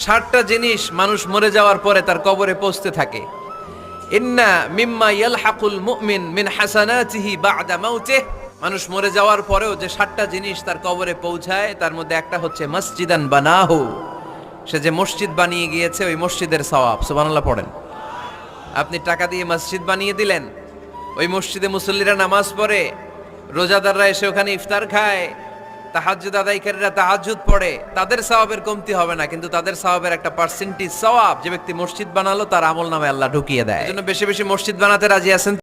60টা জিনিস মানুষ মরে যাওয়ার পরে তার কবরে পৌঁছতে থাকে। ইন্না মিম্মা ইয়ালহাকুল মুমিন মিন হাসানাতিহি বা'দা মাউতিহি, মানুষ মরে যাওয়ার পরেও যে 60টা জিনিস তার কবরে পৌঁছায় তার মধ্যে একটা হচ্ছে মসজিদান বানাহু, সে যে মসজিদ বানিয়ে গিয়েছে ওই মসজিদের সওয়াব। সুবহানাল্লাহ পড়েন। আপনি টাকা দিয়ে মসজিদ বানিয়ে দিলেন, ওই মসজিদে মুসল্লিরা নামাজ পড়ে, রোজাদাররা এসে ওখানে ইফতার খায়, তাহাজ্জুদ আদায়কারীরা তাহাজ্জুদ পড়ে, তাদের সওয়াবের কমতি হবে না, কিন্তু তাদের সওয়াবের একটা পার্সেন্টেজ সওয়াব যে ব্যক্তি মসজিদ বানালো তার আমল নামে আল্লাহ ঢুকিয়ে দেয়। এজন্য বেশি বেশি মসজিদ বানাতে রাজি আছেন?